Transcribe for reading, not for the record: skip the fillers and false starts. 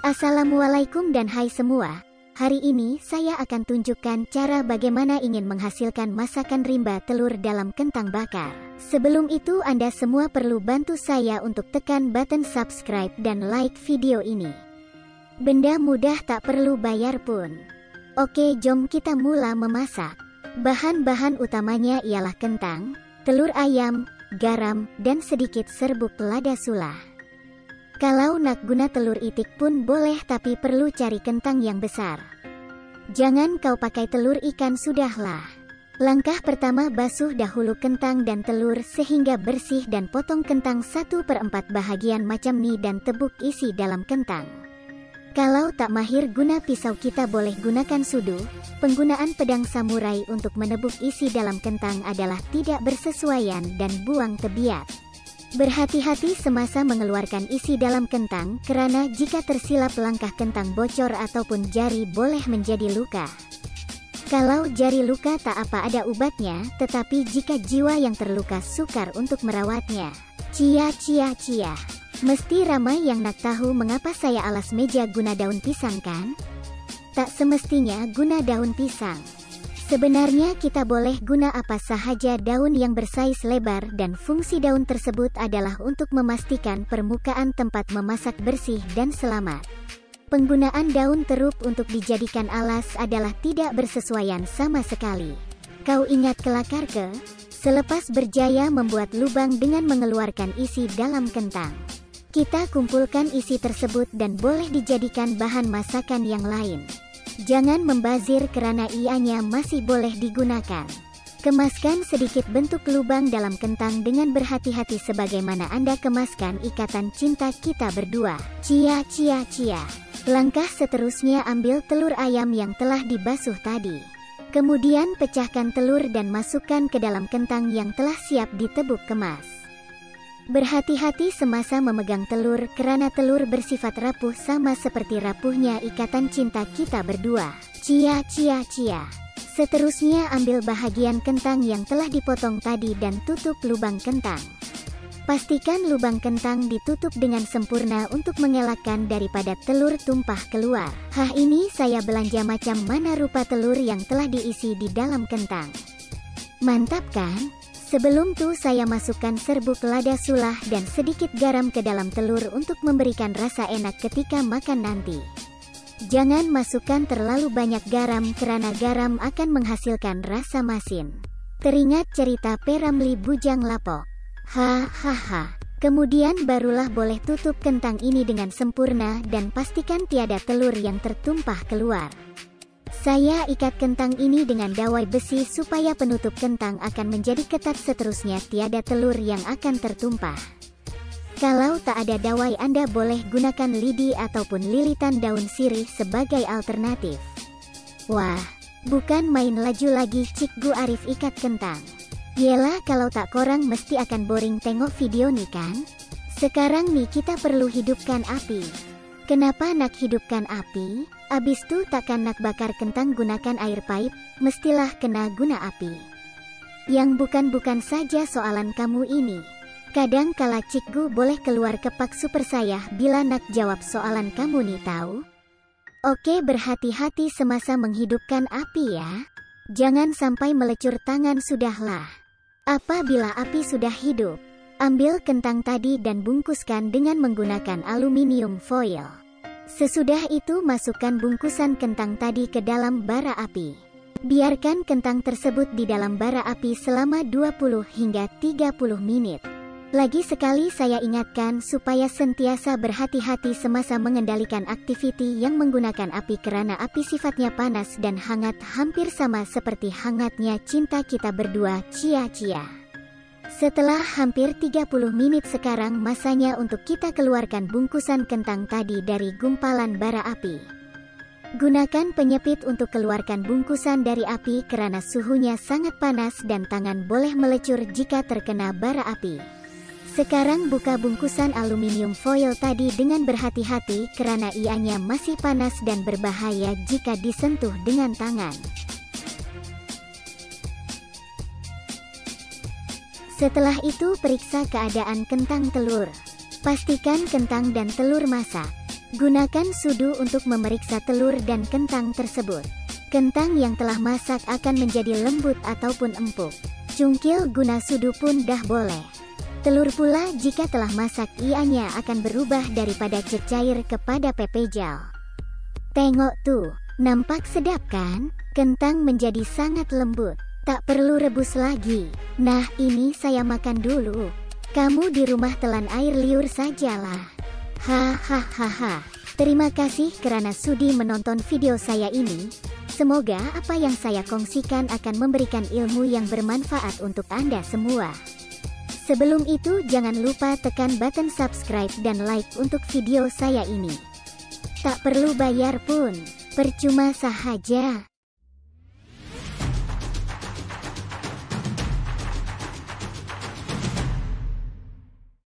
Assalamualaikum dan hai semua. Hari ini saya akan tunjukkan cara bagaimana ingin menghasilkan masakan rimba telur dalam kentang bakar. Sebelum itu Anda semua perlu bantu saya untuk tekan button subscribe dan like video ini. Benda mudah tak perlu bayar pun. Oke, jom kita mulai memasak. Bahan-bahan utamanya ialah kentang, telur ayam, garam, dan sedikit serbuk lada sulah. Kalau nak guna telur itik pun boleh, tapi perlu cari kentang yang besar. Jangan kau pakai telur ikan, sudahlah. Langkah pertama, basuh dahulu kentang dan telur sehingga bersih dan potong kentang 1/4 bahagian macam ni dan tebuk isi dalam kentang. Kalau tak mahir guna pisau, kita boleh gunakan sudu. Penggunaan pedang samurai untuk menebuk isi dalam kentang adalah tidak bersesuaian dan buang tebiat. Berhati-hati semasa mengeluarkan isi dalam kentang, karena jika tersilap langkah kentang bocor ataupun jari boleh menjadi luka. Kalau jari luka tak apa, ada ubatnya, tetapi jika jiwa yang terluka sukar untuk merawatnya. Cia. Mesti ramai yang nak tahu mengapa saya alas meja guna daun pisang, kan? Tak semestinya guna daun pisang. Sebenarnya kita boleh guna apa sahaja daun yang bersaiz lebar, dan fungsi daun tersebut adalah untuk memastikan permukaan tempat memasak bersih dan selamat. Penggunaan daun teruk untuk dijadikan alas adalah tidak bersesuaian sama sekali. Kau ingat kelakar ke? Selepas berjaya membuat lubang dengan mengeluarkan isi dalam kentang, kita kumpulkan isi tersebut dan boleh dijadikan bahan masakan yang lain. Jangan membazir karena ianya masih boleh digunakan. Kemaskan sedikit bentuk lubang dalam kentang dengan berhati-hati sebagaimana Anda kemaskan ikatan cinta kita berdua. Cia. Langkah seterusnya, ambil telur ayam yang telah dibasuh tadi. Kemudian pecahkan telur dan masukkan ke dalam kentang yang telah siap ditebuk kemas. Berhati-hati semasa memegang telur karena telur bersifat rapuh sama seperti rapuhnya ikatan cinta kita berdua. Cia. Seterusnya ambil bahagian kentang yang telah dipotong tadi dan tutup lubang kentang. Pastikan lubang kentang ditutup dengan sempurna untuk mengelakkan daripada telur tumpah keluar. Ini saya belanja macam mana rupa telur yang telah diisi di dalam kentang. Mantap kan? Sebelum itu saya masukkan serbuk lada sulah dan sedikit garam ke dalam telur untuk memberikan rasa enak ketika makan nanti. Jangan masukkan terlalu banyak garam karena garam akan menghasilkan rasa masin. Teringat cerita Peramli Bujang Lapok? Kemudian barulah boleh tutup kentang ini dengan sempurna dan pastikan tiada telur yang tertumpah keluar. Saya ikat kentang ini dengan dawai besi supaya penutup kentang akan menjadi ketat, seterusnya tiada telur yang akan tertumpah. Kalau tak ada dawai, Anda boleh gunakan lidi ataupun lilitan daun sirih sebagai alternatif. Wah, bukan main laju lagi Cikgu Arif ikat kentang. Yelah, kalau tak korang mesti akan boring tengok video nih kan? Sekarang nih kita perlu hidupkan api. Kenapa nak hidupkan api? Abis tu takkan nak bakar kentang gunakan air paip, mestilah kena guna api. Yang bukan-bukan saja soalan kamu ini. Kadang kala cikgu boleh keluar kepak super saya bila nak jawab soalan kamu nih tahu. Oke, berhati-hati semasa menghidupkan api ya. Jangan sampai melecur tangan, sudahlah. Apabila api sudah hidup, ambil kentang tadi dan bungkuskan dengan menggunakan aluminium foil. Sesudah itu masukkan bungkusan kentang tadi ke dalam bara api. Biarkan kentang tersebut di dalam bara api selama 20 hingga 30 menit. Lagi sekali saya ingatkan supaya sentiasa berhati-hati semasa mengendalikan aktiviti yang menggunakan api karena api sifatnya panas dan hangat, hampir sama seperti hangatnya cinta kita berdua. Cia. Setelah hampir 30 menit sekarang masanya untuk kita keluarkan bungkusan kentang tadi dari gumpalan bara api. Gunakan penyepit untuk keluarkan bungkusan dari api karena suhunya sangat panas dan tangan boleh melecur jika terkena bara api. Sekarang buka bungkusan aluminium foil tadi dengan berhati-hati karena ianya masih panas dan berbahaya jika disentuh dengan tangan. Setelah itu periksa keadaan kentang telur. Pastikan kentang dan telur masak. Gunakan sudu untuk memeriksa telur dan kentang tersebut. Kentang yang telah masak akan menjadi lembut ataupun empuk. Cungkil guna sudu pun dah boleh. Telur pula jika telah masak ianya akan berubah daripada cecair kepada pepejal. Tengok tuh, nampak sedap kan? Kentang menjadi sangat lembut. Tak perlu rebus lagi. Nah, ini saya makan dulu. Kamu di rumah telan air liur sajalah. Hahaha. Terima kasih kerana sudi menonton video saya ini. Semoga apa yang saya kongsikan akan memberikan ilmu yang bermanfaat untuk Anda semua. Sebelum itu jangan lupa tekan button subscribe dan like untuk video saya ini. Tak perlu bayar pun, percuma sahaja.